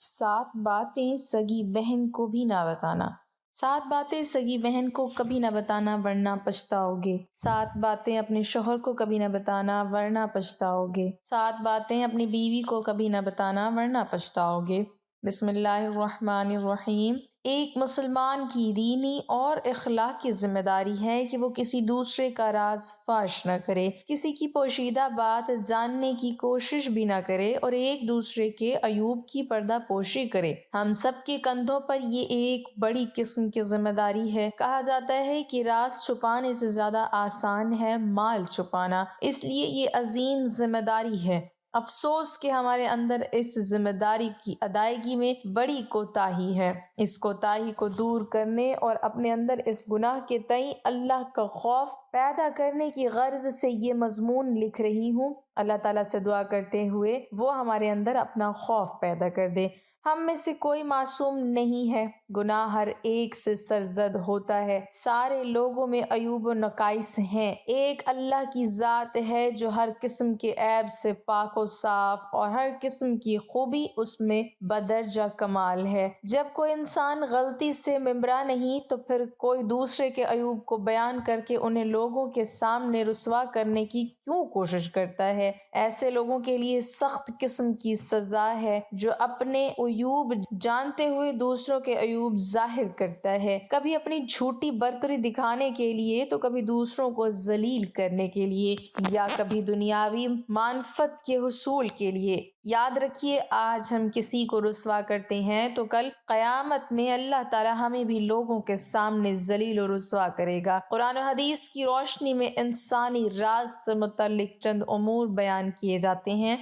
7 باتیں سگی بہن کو بھی نہ بتانا۔ 7 باتیں سگی بہن کو کبھی نہ بتانا ورنہ پچھتاؤ گے۔ 7 باتیں اپنے شوہر کو کبھی نہ بتانا ورنہ پچھتاؤ گے۔ 7 باتیں اپنی بیوی کو کبھی نہ بتانا ورنہ پچھتاؤ گے۔ بسم اللہ الرحمن الرحیم۔ ایک مسلمان کی دینی اور اخلاقی ذمہ داری ہے کہ وہ کسی دوسرے کا راز فاش نہ کرے، کسی کی پوشیدہ بات جاننے کی کوشش بھی نہ کرے اور ایک دوسرے کے عیوب کی پردہ پوشی کرے۔ ہم سب کے کندھوں پر یہ ایک بڑی قسم کی ذمہ داری ہے۔ کہا جاتا ہے کہ راز چھپانے سے زیادہ آسان ہے مال چھپانا، اس لیے یہ عظیم ذمہ داری ہے۔ افسوس کہ ہمارے اندر اس ذمہ داری کی ادائیگی میں بڑی کوتاہی ہے۔ اس کوتاہی کو دور کرنے اور اپنے اندر اس گناہ کے تئیں اللہ کا خوف پیدا کرنے کی غرض سے یہ مضمون لکھ رہی ہوں۔ اللہ تعالیٰ سے دعا کرتے ہوئے وہ ہمارے اندر اپنا خوف پیدا کر دے۔ ہم میں سے کوئی معصوم نہیں ہے، گناہ ہر ایک سے سرزد ہوتا ہے، سارے لوگوں میں عیوب و نقائص ہیں۔ ایک اللہ کی ذات ہے جو ہر قسم کے عیب سے پاک و صاف اور ہر قسم کی خوبی اس میں بدرجہ کمال ہے۔ جب کوئی انسان غلطی سے ممبرا نہیں تو پھر کوئی دوسرے کے عیوب کو بیان کر کے انہیں لوگوں کے سامنے رسوا کرنے کی کیوں کوشش کرتا ہے؟ ایسے لوگوں کے لیے سخت قسم کی سزا ہے جو اپنے عیوب جانتے ہوئے دوسروں کے عیوب ظاہر کرتا ہے، کبھی اپنی جھوٹی برتری دکھانے کے لیے تو کبھی دوسروں کو ذلیل کرنے کے لیے، یا کبھی دنیاوی منفعت کے حصول کے لیے۔ یاد رکھیے، آج ہم کسی کو رسوا کرتے ہیں تو کل قیامت میں اللہ تعالیٰ ہمیں بھی لوگوں کے سامنے ذلیل و رسوا کرے گا۔ قرآن و حدیث کی روشنی میں انسانی راز سے متعلق چند امور بیان کیے جاتے ہیں۔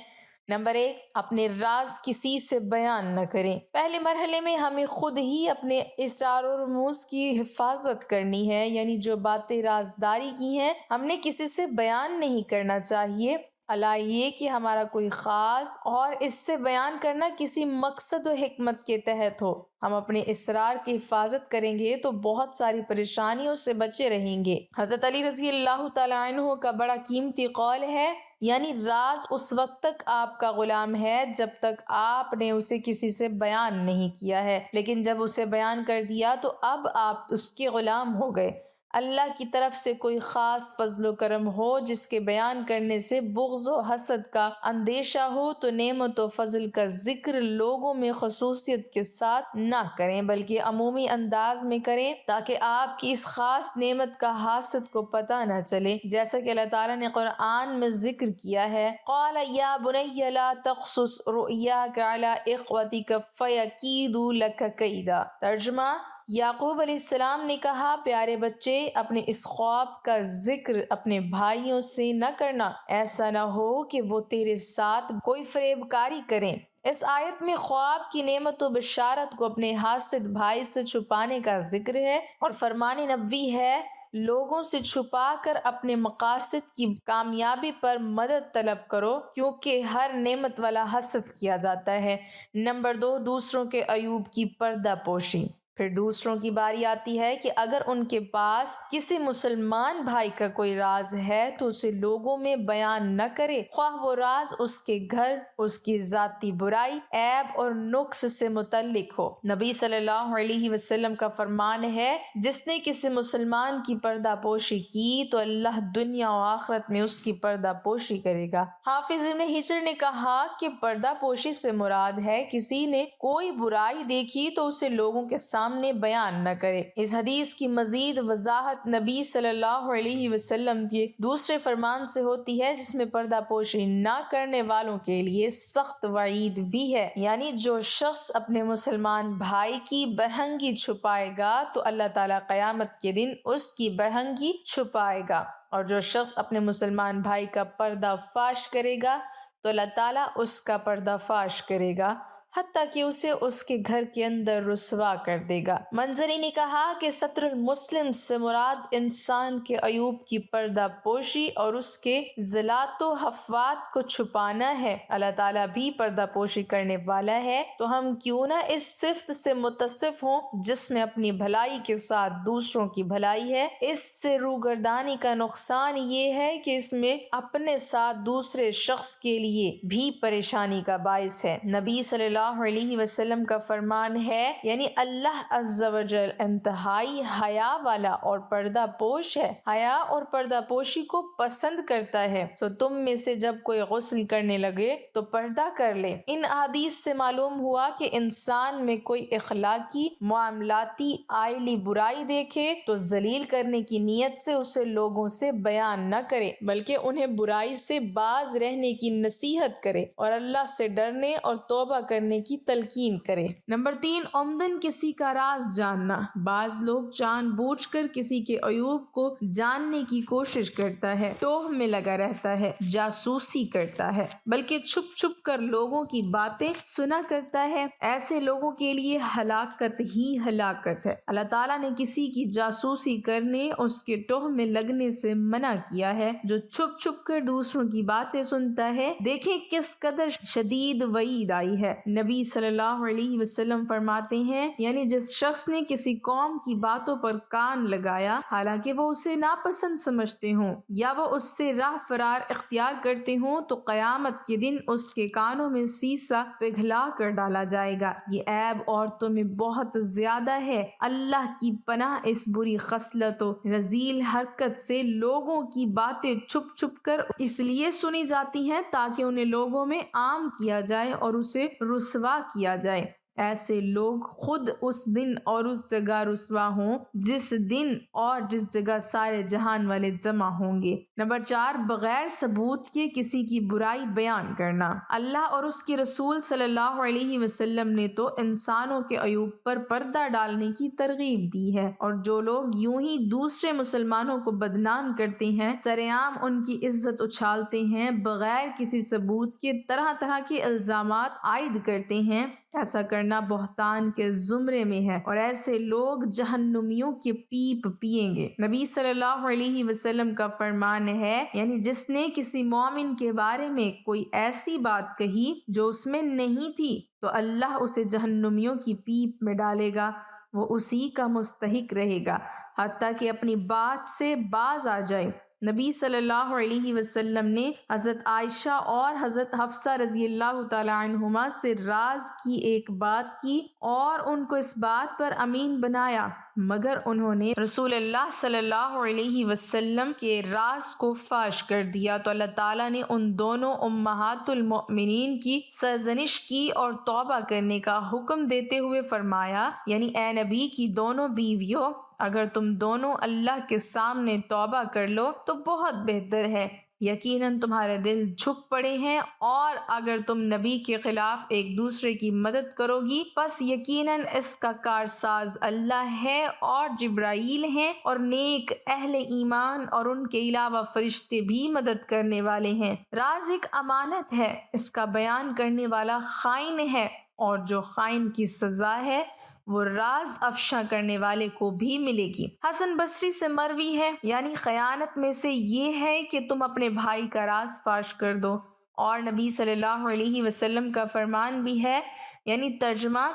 نمبر 1، اپنے راز کسی سے بیان نہ کریں۔ پہلے مرحلے میں ہمیں خود ہی اپنے اسرار و رموز کی حفاظت کرنی ہے، یعنی جو باتیں رازداری کی ہیں ہم نے کسی سے بیان نہیں کرنا چاہیے، الا یہ کہ ہمارا کوئی خاص اور اس سے بیان کرنا کسی مقصد و حکمت کے تحت ہو۔ ہم اپنے اسرار کی حفاظت کریں گے تو بہت ساری پریشانیوں سے بچے رہیں گے۔ حضرت علی رضی اللہ تعالیٰ عنہ کا بڑا قیمتی قول ہے، یعنی راز اس وقت تک آپ کا غلام ہے جب تک آپ نے اسے کسی سے بیان نہیں کیا ہے، لیکن جب اسے بیان کر دیا تو اب آپ اس کے غلام ہو گئے۔ اللہ کی طرف سے کوئی خاص فضل و کرم ہو جس کے بیان کرنے سے بغض و حسد کا اندیشہ ہو تو نعمت و فضل کا ذکر لوگوں میں خصوصیت کے ساتھ نہ کریں بلکہ عمومی انداز میں کریں، تاکہ آپ کی اس خاص نعمت کا حاسد کو پتہ نہ چلے، جیسا کہ اللہ تعالیٰ نے قرآن میں ذکر کیا ہے۔ قال یا بنی لا تقصص رؤیاک علی اخوتک فیکیدوا لک کیدا۔ ترجمہ، یعقوب علیہ السلام نے کہا، پیارے بچے، اپنے اس خواب کا ذکر اپنے بھائیوں سے نہ کرنا، ایسا نہ ہو کہ وہ تیرے ساتھ کوئی فریب کاری کریں۔ اس آیت میں خواب کی نعمت و بشارت کو اپنے حاسد بھائی سے چھپانے کا ذکر ہے اور فرمان نبوی ہے، لوگوں سے چھپا کر اپنے مقاصد کی کامیابی پر مدد طلب کرو، کیونکہ ہر نعمت والا حسد کیا جاتا ہے۔ نمبر 2، دوسروں کے عیوب کی پردہ پوشی۔ پھر دوسروں کی باری آتی ہے کہ اگر ان کے پاس کسی مسلمان بھائی کا کوئی راز ہے تو اسے لوگوں میں بیان نہ کرے، خواہ وہ راز اس کے گھر، اس کی ذاتی برائی، عیب اور نقص سے متعلق ہو۔ نبی صلی اللہ علیہ وسلم کا فرمان ہے، جس نے کسی مسلمان کی پردہ پوشی کی تو اللہ دنیا و آخرت میں اس کی پردہ پوشی کرے گا۔ حافظ ابن حجر نے کہا کہ پردہ پوشی سے مراد ہے کسی نے کوئی برائی دیکھی تو اسے لوگوں کے سامنے بیان نہ کرے۔ اس حدیث کی مزید وضاحت نبی صلی اللہ علیہ وسلم کے دوسرے فرمان سے ہوتی ہے، جس میں پردہ پوشی نہ کرنے والوں کے لیے سخت وعید بھی ہے، یعنی جو شخص اپنے مسلمان بھائی کی برہنگی چھپائے گا تو اللہ تعالیٰ قیامت کے دن اس کی برہنگی چھپائے گا، اور جو شخص اپنے مسلمان بھائی کا پردہ فاش کرے گا تو اللہ تعالیٰ اس کا پردہ فاش کرے گا، حتیٰ کہ اسے اس کے گھر کے اندر رسوا کر دے گا۔ منظری نے کہا کہ ستر المسلم سے مراد انسان کے عیوب کی پردہ پوشی اور اس کے زلات و ہفوات کو چھپانا ہے۔ اللہ تعالیٰ بھی پردہ پوشی کرنے والا ہے، تو ہم کیوں نہ اس صفت سے متصف ہوں جس میں اپنی بھلائی کے ساتھ دوسروں کی بھلائی ہے۔ اس سے روگردانی کا نقصان یہ ہے کہ اس میں اپنے ساتھ دوسرے شخص کے لیے بھی پریشانی کا باعث ہے۔ نبی صلی اللہ اللہ علیہ وسلم کا فرمان ہے، یعنی اللہ عز و جل انتہائی حیا والا اور پردہ پوش ہے، حیا اور پردہ پوشی کو پسند کرتا ہے، تو تم میں سے جب کوئی غسل کرنے لگے تو پردہ کر لے۔ ان احادیث سے معلوم ہوا کہ انسان میں کوئی اخلاقی، معاملاتی، عائلی برائی دیکھے تو ذلیل کرنے کی نیت سے اسے لوگوں سے بیان نہ کرے، بلکہ انہیں برائی سے باز رہنے کی نصیحت کرے اور اللہ سے ڈرنے اور توبہ کرنے کی تلقین کرے۔ نمبر 3، عمدن کسی کا راز جاننا۔ بعض لوگ جان بوجھ کر کسی کے عیوب کو جاننے کی کوشش کرتا ہے، ٹوہ میں لگا رہتا ہے، جاسوسی کرتا ہے، بلکہ چھپ چھپ کر لوگوں کی باتیں سنا کرتا ہے۔ ایسے لوگوں کے لیے ہلاکت ہی ہلاکت ہے۔ اللہ تعالیٰ نے کسی کی جاسوسی کرنے، اس کے ٹوہ میں لگنے سے منع کیا ہے۔ جو چھپ چھپ کر دوسروں کی باتیں سنتا ہے، دیکھیں کس قدر شدید وعید آئی ہے۔ نبی صلی اللہ علیہ وسلم فرماتے ہیں، یعنی جس شخص نے کسی قوم کی باتوں پر کان لگایا حالانکہ وہ اسے ناپسند سمجھتے ہوں یا وہ اس سے راہ فرار اختیار کرتے ہوں، تو قیامت کے دن اس کے کانوں میں سیسا پگھلا کر ڈالا جائے گا۔ یہ عیب عورتوں میں بہت زیادہ ہے۔ اللہ کی پناہ اس بری خصلت و رذیل حرکت سے۔ لوگوں کی باتیں چھپ چھپ کر اس لیے سنی جاتی ہیں تاکہ انہیں لوگوں میں عام کیا جائے اور اسے رسوا کیا جائے۔ ایسے لوگ خود اس دن اور اس جگہ رسوا ہوں جس دن اور جس جگہ سارے جہان والے جمع ہوں گے۔ نمبر 4، بغیر ثبوت کے کسی کی برائی بیان کرنا۔ اللہ اور اس کے رسول صلی اللہ علیہ وسلم نے تو انسانوں کے عیوب پر پردہ ڈالنے کی ترغیب دی ہے، اور جو لوگ یوں ہی دوسرے مسلمانوں کو بدنام کرتے ہیں، سرعام ان کی عزت اچھالتے ہیں، بغیر کسی ثبوت کے طرح طرح کے الزامات عائد کرتے ہیں، ایسا کرنا بہتان کے زمرے میں ہے، اور ایسے لوگ جہنمیوں کے پیپ پیئیں گے۔ نبی صلی اللہ علیہ وسلم کا فرمان ہے، یعنی جس نے کسی مومن کے بارے میں کوئی ایسی بات کہی جو اس میں نہیں تھی تو اللہ اسے جہنمیوں کی پیپ میں ڈالے گا، وہ اسی کا مستحق رہے گا حتیٰ کہ اپنی بات سے باز آ جائے۔ نبی صلی اللہ علیہ وسلم نے حضرت عائشہ اور حضرت حفصہ رضی اللہ تعالی عنہما سے راز کی ایک بات کی اور ان کو اس بات پر امین بنایا، مگر انہوں نے رسول اللہ صلی اللہ علیہ وسلم کے راز کو فاش کر دیا تو اللہ تعالیٰ نے ان دونوں امہات المؤمنین کی سرزنش کی اور توبہ کرنے کا حکم دیتے ہوئے فرمایا، یعنی اے نبی کی دونوں بیویوں، اگر تم دونوں اللہ کے سامنے توبہ کر لو تو بہت بہتر ہے، یقیناً تمہارے دل جھک پڑے ہیں، اور اگر تم نبی کے خلاف ایک دوسرے کی مدد کرو گی پس یقیناً اس کا کارساز اللہ ہے اور جبرائیل ہیں اور نیک اہل ایمان اور ان کے علاوہ فرشتے بھی مدد کرنے والے ہیں۔ راز ایک امانت ہے، اس کا بیان کرنے والا خائن ہے، اور جو خائن کی سزا ہے وہ راز افشاں کرنے والے کو بھی ملے گی۔ حسن بصری سے مروی ہے، یعنی خیانت میں سے یہ ہے کہ تم اپنے بھائی کا راز فاش کر دو، اور نبی صلی اللہ علیہ وسلم کا فرمان بھی ہے، یعنی ترجمہ،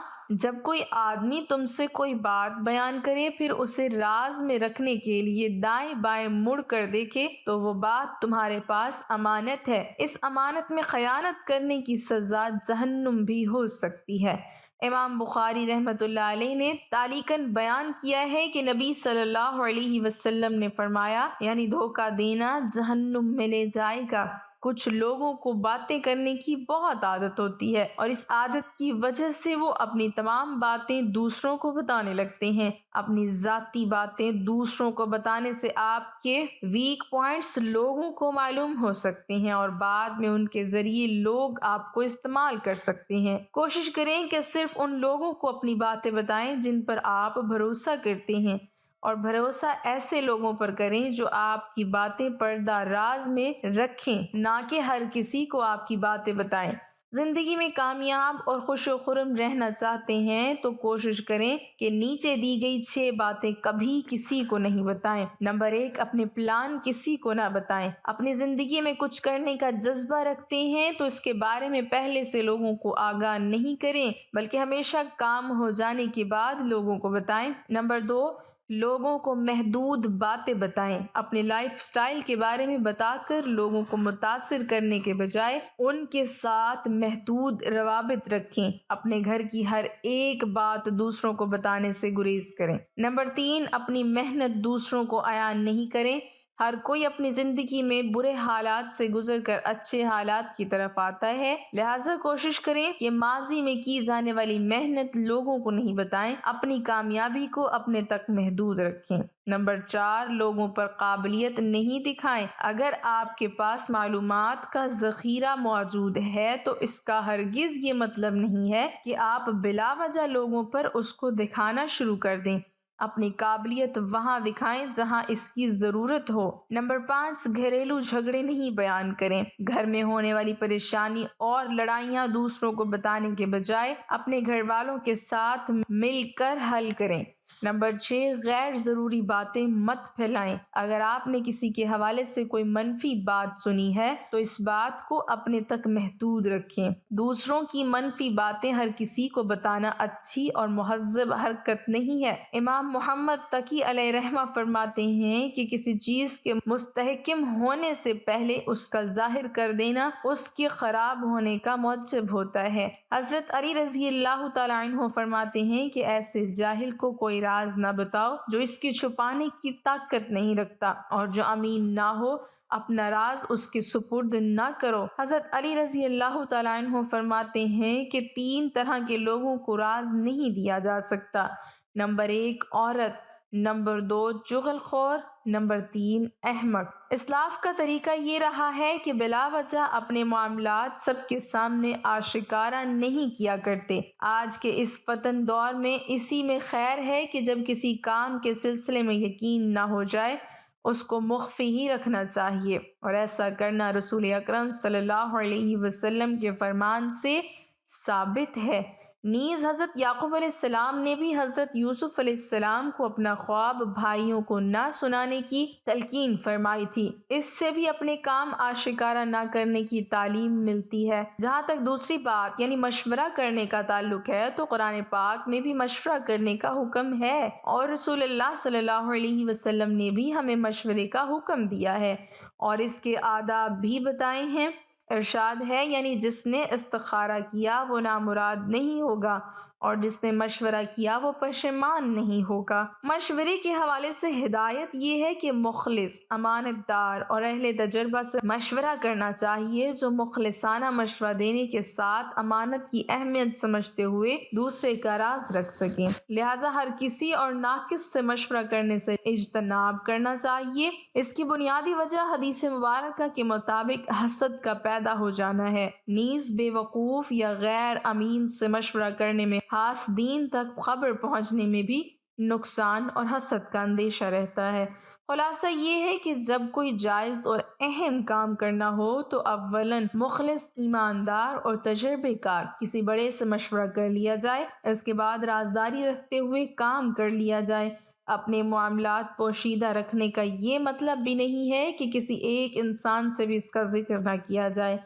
جب کوئی آدمی تم سے کوئی بات بیان کرے پھر اسے راز میں رکھنے کے لیے دائیں بائیں مڑ کر دیکھے تو وہ بات تمہارے پاس امانت ہے۔ اس امانت میں خیانت کرنے کی سزا جہنم بھی ہو سکتی ہے۔ امام بخاری رحمۃ اللہ علیہ نے تعلیقاً بیان کیا ہے کہ نبی صلی اللہ علیہ وسلم نے فرمایا، یعنی دھوکہ دینا جہنم میں لے جائے گا۔ کچھ لوگوں کو باتیں کرنے کی بہت عادت ہوتی ہے، اور اس عادت کی وجہ سے وہ اپنی تمام باتیں دوسروں کو بتانے لگتے ہیں۔ اپنی ذاتی باتیں دوسروں کو بتانے سے آپ کے ویک پوائنٹس لوگوں کو معلوم ہو سکتے ہیں، اور بعد میں ان کے ذریعے لوگ آپ کو استعمال کر سکتے ہیں۔ کوشش کریں کہ صرف ان لوگوں کو اپنی باتیں بتائیں جن پر آپ بھروسہ کرتے ہیں، اور بھروسہ ایسے لوگوں پر کریں جو آپ کی باتیں پردہ راز میں رکھیں، نہ کہ ہر کسی کو آپ کی باتیں بتائیں۔ زندگی میں کامیاب اور خوش و خرم رہنا چاہتے ہیں تو کوشش کریں کہ نیچے دی گئی 6 باتیں کبھی کسی کو نہیں بتائیں۔ نمبر 1، اپنے پلان کسی کو نہ بتائیں۔ اپنی زندگی میں کچھ کرنے کا جذبہ رکھتے ہیں تو اس کے بارے میں پہلے سے لوگوں کو آگاہ نہیں کریں، بلکہ ہمیشہ کام ہو جانے کے بعد لوگوں کو بتائیں۔ نمبر 2، لوگوں کو محدود باتیں بتائیں۔ اپنے لائف سٹائل کے بارے میں بتا کر لوگوں کو متاثر کرنے کے بجائے ان کے ساتھ محدود روابط رکھیں۔ اپنے گھر کی ہر ایک بات دوسروں کو بتانے سے گریز کریں۔ نمبر 3، اپنی محنت دوسروں کو عیاں نہیں کریں۔ ہر کوئی اپنی زندگی میں برے حالات سے گزر کر اچھے حالات کی طرف آتا ہے، لہٰذا کوشش کریں کہ ماضی میں کی جانے والی محنت لوگوں کو نہیں بتائیں، اپنی کامیابی کو اپنے تک محدود رکھیں۔ نمبر 4، لوگوں پر قابلیت نہیں دکھائیں۔ اگر آپ کے پاس معلومات کا ذخیرہ موجود ہے تو اس کا ہرگز یہ مطلب نہیں ہے کہ آپ بلا وجہ لوگوں پر اس کو دکھانا شروع کر دیں۔ اپنی قابلیت وہاں دکھائیں جہاں اس کی ضرورت ہو۔ نمبر 5، گھریلو جھگڑے نہیں بیان کریں۔ گھر میں ہونے والی پریشانی اور لڑائیاں دوسروں کو بتانے کے بجائے اپنے گھر والوں کے ساتھ مل کر حل کریں۔ نمبر 6، غیر ضروری باتیں مت پھیلائیں۔ اگر آپ نے کسی کے حوالے سے کوئی منفی بات سنی ہے تو اس بات کو اپنے تک محدود رکھیں۔ دوسروں کی منفی باتیں ہر کسی کو بتانا اچھی اور مہذب حرکت نہیں ہے۔ امام محمد تقی علیہ رحمہ فرماتے ہیں کہ کسی چیز کے مستحکم ہونے سے پہلے اس کا ظاہر کر دینا اس کے خراب ہونے کا موجب ہوتا ہے۔ حضرت علی رضی اللہ تعالیٰ عنہ فرماتے ہیں کہ ایسے جاہل کو کوئی راز نہ بتاؤ جو اس کی چھپانے کی طاقت نہیں رکھتا، اور جو امین نہ ہو اپنا راز اس کے سپرد نہ کرو۔ حضرت علی رضی اللہ تعالیٰ عنہ فرماتے ہیں کہ 3 طرح کے لوگوں کو راز نہیں دیا جا سکتا۔ نمبر 1، عورت۔ نمبر 2، چغل خور۔ نمبر 3، احمق۔ اسلاف کا طریقہ یہ رہا ہے کہ بلا وجہ اپنے معاملات سب کے سامنے آشکارا نہیں کیا کرتے۔ آج کے اس فتن دور میں اسی میں خیر ہے کہ جب کسی کام کے سلسلے میں یقین نہ ہو جائے اس کو مخفی ہی رکھنا چاہیے، اور ایسا کرنا رسول اکرم صلی اللہ علیہ وسلم کے فرمان سے ثابت ہے۔ نیز حضرت یعقوب علیہ السلام نے بھی حضرت یوسف علیہ السلام کو اپنا خواب بھائیوں کو نہ سنانے کی تلقین فرمائی تھی۔ اس سے بھی اپنے کام آشکارا نہ کرنے کی تعلیم ملتی ہے۔ جہاں تک دوسری بات یعنی مشورہ کرنے کا تعلق ہے تو قرآن پاک میں بھی مشورہ کرنے کا حکم ہے، اور رسول اللہ صلی اللہ علیہ وسلم نے بھی ہمیں مشورے کا حکم دیا ہے اور اس کے آداب بھی بتائے ہیں۔ ارشاد ہے، یعنی جس نے استخارہ کیا وہ نامراد نہیں ہوگا، اور جس نے مشورہ کیا وہ پشیمان نہیں ہوگا۔ مشورے کے حوالے سے ہدایت یہ ہے کہ مخلص، امانت دار اور اہل تجربہ سے مشورہ کرنا چاہیے، جو مخلصانہ مشورہ دینے کے ساتھ امانت کی اہمیت سمجھتے ہوئے دوسرے کا راز رکھ سکیں۔ لہٰذا ہر کسی اور ناقص سے مشورہ کرنے سے اجتناب کرنا چاہیے۔ اس کی بنیادی وجہ حدیث مبارکہ کے مطابق حسد کا پیدا ہو جانا ہے۔ نیز بے وقوف یا غیر امین سے مشورہ کرنے میں حاسدین تک خبر پہنچنے میں بھی نقصان اور حسد کا اندیشہ رہتا ہے۔ خلاصہ یہ ہے کہ جب کوئی جائز اور اہم کام کرنا ہو تو اولاً مخلص، ایماندار اور تجربے کار کسی بڑے سے مشورہ کر لیا جائے، اس کے بعد رازداری رکھتے ہوئے کام کر لیا جائے۔ اپنے معاملات پوشیدہ رکھنے کا یہ مطلب بھی نہیں ہے کہ کسی ایک انسان سے بھی اس کا ذکر نہ کیا جائے۔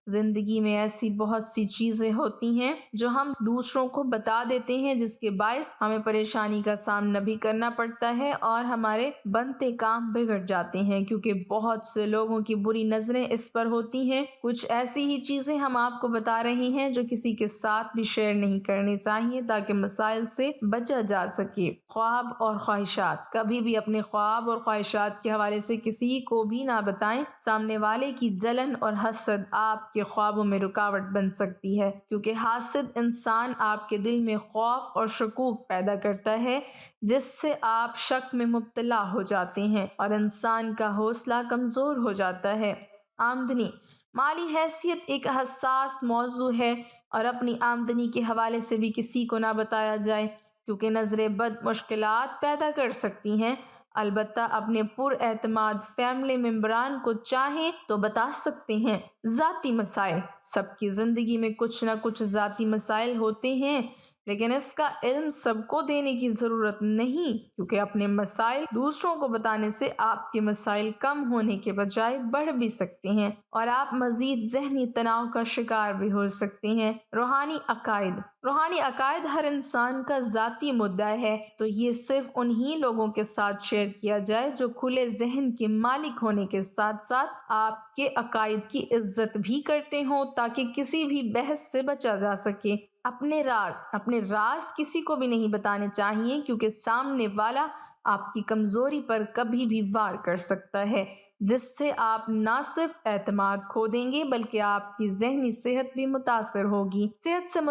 زندگی میں ایسی بہت سی چیزیں ہوتی ہیں جو ہم دوسروں کو بتا دیتے ہیں، جس کے باعث ہمیں پریشانی کا سامنا بھی کرنا پڑتا ہے اور ہمارے بنتے کام بگڑ جاتے ہیں، کیونکہ بہت سے لوگوں کی بری نظریں اس پر ہوتی ہیں۔ کچھ ایسی ہی چیزیں ہم آپ کو بتا رہے ہیں جو کسی کے ساتھ بھی شیئر نہیں کرنی چاہیے تاکہ مسائل سے بچا جا سکے۔ خواب اور خواہشات۔ کبھی بھی اپنے خواب اور خواہشات کے حوالے سے کسی کو بھی نہ بتائیں۔ سامنے والے کی جلن اور حسد آپ کے خوابوں میں رکاوٹ بن سکتی ہے، کیونکہ حاسد انسان آپ کے دل میں خوف اور شکوک پیدا کرتا ہے، جس سے آپ شک میں مبتلا ہو جاتے ہیں اور انسان کا حوصلہ کمزور ہو جاتا ہے۔ آمدنی۔ مالی حیثیت ایک حساس موضوع ہے اور اپنی آمدنی کے حوالے سے بھی کسی کو نہ بتایا جائے، کیونکہ نظر بد مشکلات پیدا کر سکتی ہیں۔ البتہ اپنے پر اعتماد فیملی ممبران کو چاہیں تو بتا سکتے ہیں۔ ذاتی مسائل۔ سب کی زندگی میں کچھ نہ کچھ ذاتی مسائل ہوتے ہیں، لیکن اس کا علم سب کو دینے کی ضرورت نہیں، کیونکہ اپنے مسائل دوسروں کو بتانے سے آپ کے مسائل کم ہونے کے بجائے بڑھ بھی سکتے ہیں اور آپ مزید ذہنی تناؤ کا شکار بھی ہو سکتے ہیں۔ روحانی عقائد ہر انسان کا ذاتی مدعا ہے، تو یہ صرف انہی لوگوں کے ساتھ شیئر کیا جائے جو کھلے ذہن کے مالک ہونے کے ساتھ ساتھ آپ کے عقائد کی عزت بھی کرتے ہوں، تاکہ کسی بھی بحث سے بچا جا سکے۔ اپنے راز کسی کو بھی نہیں بتانے چاہیے، کیونکہ سامنے والا آپ کی کمزوری پر کبھی بھی وار کر سکتا ہے، جس سے آپ نہ صرف اعتماد کھو دیں گے بلکہ آپ کی ذہنی صحت بھی متاثر ہوگی۔ صحت سے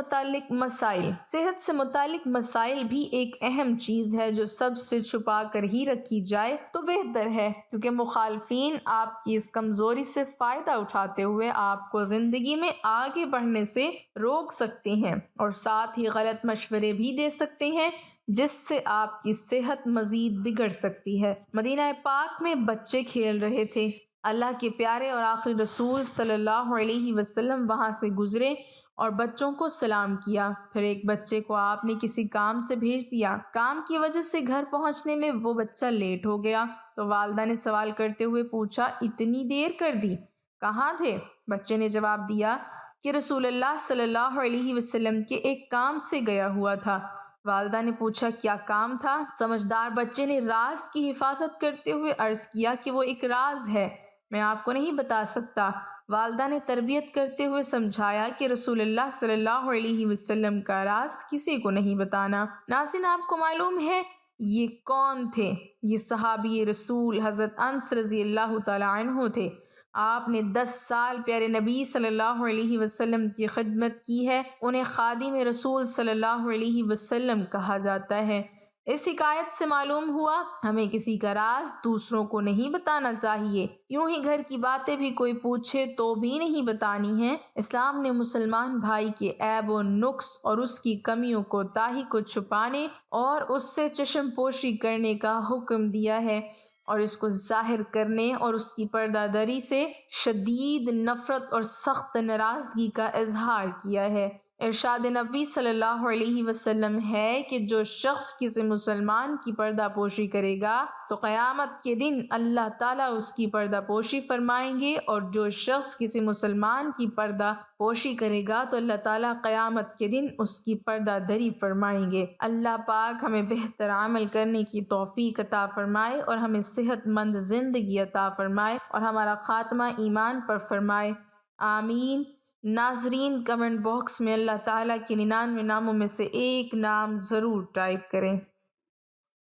متعلق مسائل بھی ایک اہم چیز ہے جو سب سے چھپا کر ہی رکھی جائے تو بہتر ہے، کیونکہ مخالفین آپ کی اس کمزوری سے فائدہ اٹھاتے ہوئے آپ کو زندگی میں آگے بڑھنے سے روک سکتے ہیں اور ساتھ ہی غلط مشورے بھی دے سکتے ہیں، جس سے آپ کی صحت مزید بگڑ سکتی ہے۔ مدینہ پاک میں بچے کھیل رہے تھے۔ اللہ کے پیارے اور آخری رسول صلی اللہ علیہ وسلم وہاں سے گزرے اور بچوں کو سلام کیا۔ پھر ایک بچے کو آپ نے کسی کام سے بھیج دیا۔ کام کی وجہ سے گھر پہنچنے میں وہ بچہ لیٹ ہو گیا تو والدہ نے سوال کرتے ہوئے پوچھا، اتنی دیر کر دی، کہاں تھے؟ بچے نے جواب دیا کہ رسول اللہ صلی اللہ علیہ وسلم کے ایک کام سے گیا ہوا تھا۔ والدہ نے پوچھا، کیا کام تھا؟ سمجھدار بچے نے راز کی حفاظت کرتے ہوئے عرض کیا کہ وہ ایک راز ہے، میں آپ کو نہیں بتا سکتا۔ والدہ نے تربیت کرتے ہوئے سمجھایا کہ رسول اللہ صلی اللہ علیہ وسلم کا راز کسی کو نہیں بتانا۔ ناظرین، آپ کو معلوم ہے یہ کون تھے؟ یہ صحابی رسول حضرت انس رضی اللہ تعالیٰ عنہ تھے۔ آپ نے 10 سال پیارے نبی صلی اللہ علیہ وسلم کی خدمت کی ہے۔ انہیں خادم رسول صلی اللہ علیہ وسلم کہا جاتا ہے۔ اس حکایت سے معلوم ہوا ہمیں کسی کا راز دوسروں کو نہیں بتانا چاہیے، یوں ہی گھر کی باتیں بھی کوئی پوچھے تو بھی نہیں بتانی ہیں۔ اسلام نے مسلمان بھائی کے عیب و نقص اور اس کی کمیوں کوتاہی کو چھپانے اور اس سے چشم پوشی کرنے کا حکم دیا ہے، اور اس کو ظاہر کرنے اور اس کی پردہ داری سے شدید نفرت اور سخت ناراضگی کا اظہار کیا ہے۔ ارشاد نبی صلی اللہ علیہ وسلم ہے کہ جو شخص کسی مسلمان کی پردہ پوشی کرے گا تو قیامت کے دن اللہ تعالیٰ اس کی پردہ پوشی فرمائیں گے، اور جو شخص کسی مسلمان کی پردہ پوشی کرے گا تو اللہ تعالیٰ قیامت کے دن اس کی پردہ دری فرمائیں گے۔ اللہ پاک ہمیں بہتر عمل کرنے کی توفیق عطا فرمائے اور ہمیں صحت مند زندگی عطا فرمائے اور ہمارا خاتمہ ایمان پر فرمائے، آمین۔ ناظرین، کمنٹ باکس میں اللہ تعالیٰ کے 99 ناموں میں سے ایک نام ضرور ٹائپ کریں۔